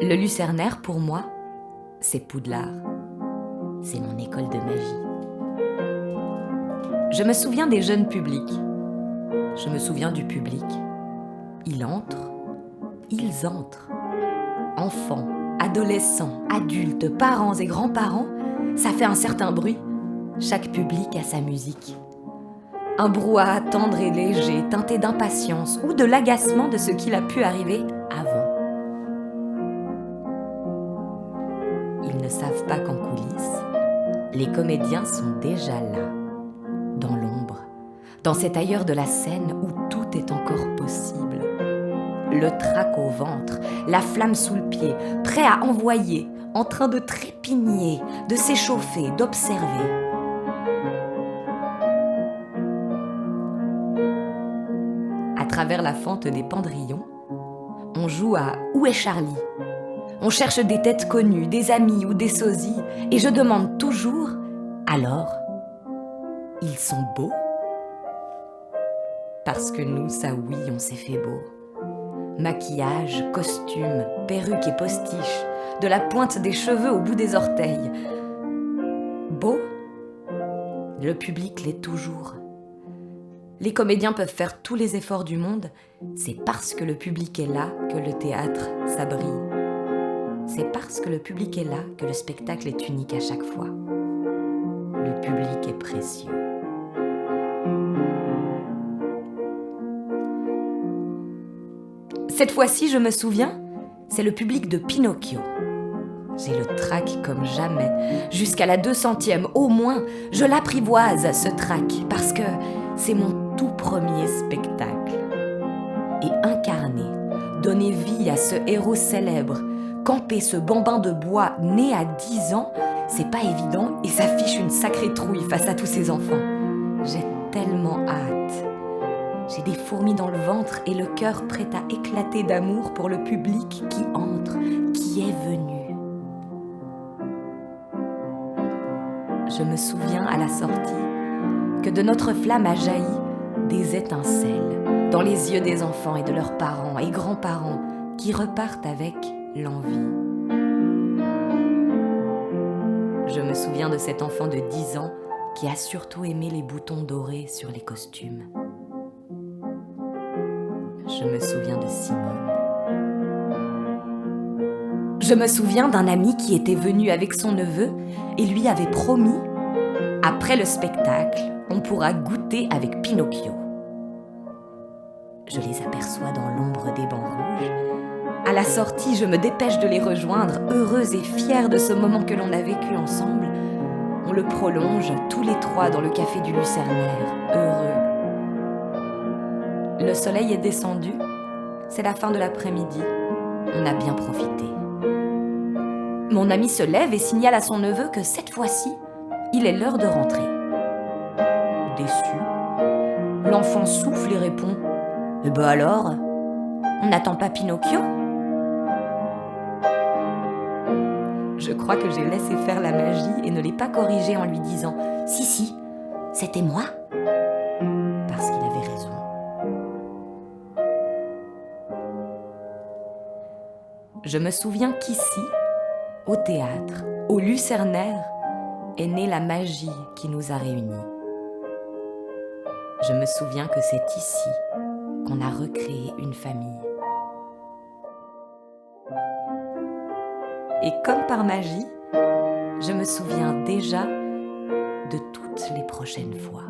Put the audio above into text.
Le Lucernaire, pour moi, c'est Poudlard. C'est mon école de magie. Je me souviens des jeunes publics. Je me souviens du public. Il entre, ils entrent. Enfants, adolescents, adultes, parents et grands-parents, ça fait un certain bruit. Chaque public a sa musique. Un brouhaha tendre et léger, teinté d'impatience ou de l'agacement de ce qu'il a pu arriver avant. Ils ne savent pas qu'en coulisses, les comédiens sont déjà là, dans l'ombre, dans cet ailleurs de la scène où tout est encore possible. Le trac au ventre, la flamme sous le pied, prêt à envoyer, en train de trépigner, de s'échauffer, d'observer. À travers la fente des pendrillons, on joue à « Où est Charlie ?» On cherche des têtes connues, des amis ou des sosies, et je demande toujours « Alors, ils sont beaux ?» Parce que nous, ça oui, on s'est fait beau. Maquillage, costume, perruque et postiche, de la pointe des cheveux au bout des orteils. Beau, le public l'est toujours. Les comédiens peuvent faire tous les efforts du monde, c'est parce que le public est là que le théâtre, ça brille. C'est parce que le public est là que le spectacle est unique à chaque fois. Le public est précieux. Cette fois-ci, je me souviens, c'est le public de Pinocchio. J'ai le trac comme jamais. Jusqu'à la 200e, au moins, je l'apprivoise, ce trac, parce que c'est mon tout premier spectacle. Et incarner, donner vie à ce héros célèbre, camper ce bambin de bois né à 10 ans, c'est pas évident et ça fiche une sacrée trouille face à tous ces enfants. J'ai tellement hâte. J'ai des fourmis dans le ventre et le cœur prêt à éclater d'amour pour le public qui entre, qui est venu. Je me souviens à la sortie que de notre flamme a jailli des étincelles dans les yeux des enfants et de leurs parents et grands-parents qui repartent avec l'envie. Je me souviens de cet enfant de 10 ans qui a surtout aimé les boutons dorés sur les costumes. Je me souviens de Simone. Je me souviens d'un ami qui était venu avec son neveu et lui avait promis « Après le spectacle, on pourra goûter avec Pinocchio ». Je les aperçois dans l'ombre des bancs rouges. À la sortie, je me dépêche de les rejoindre, heureuse et fière de ce moment que l'on a vécu ensemble. On le prolonge tous les trois dans le café du Lucernaire, heureux. Le soleil est descendu, c'est la fin de l'après-midi. On a bien profité. Mon ami se lève et signale à son neveu que cette fois-ci, il est l'heure de rentrer. Déçu, l'enfant souffle et répond « Eh ben alors, on n'attend pas Pinocchio ?» Je crois que j'ai laissé faire la magie et ne l'ai pas corrigé en lui disant « Si, si, c'était moi !» Parce qu'il avait raison. Je me souviens qu'ici, au théâtre, au Lucernaire, est née la magie qui nous a réunis. Je me souviens que c'est ici qu'on a recréé une famille. Et comme par magie, je me souviens déjà de toutes les prochaines fois.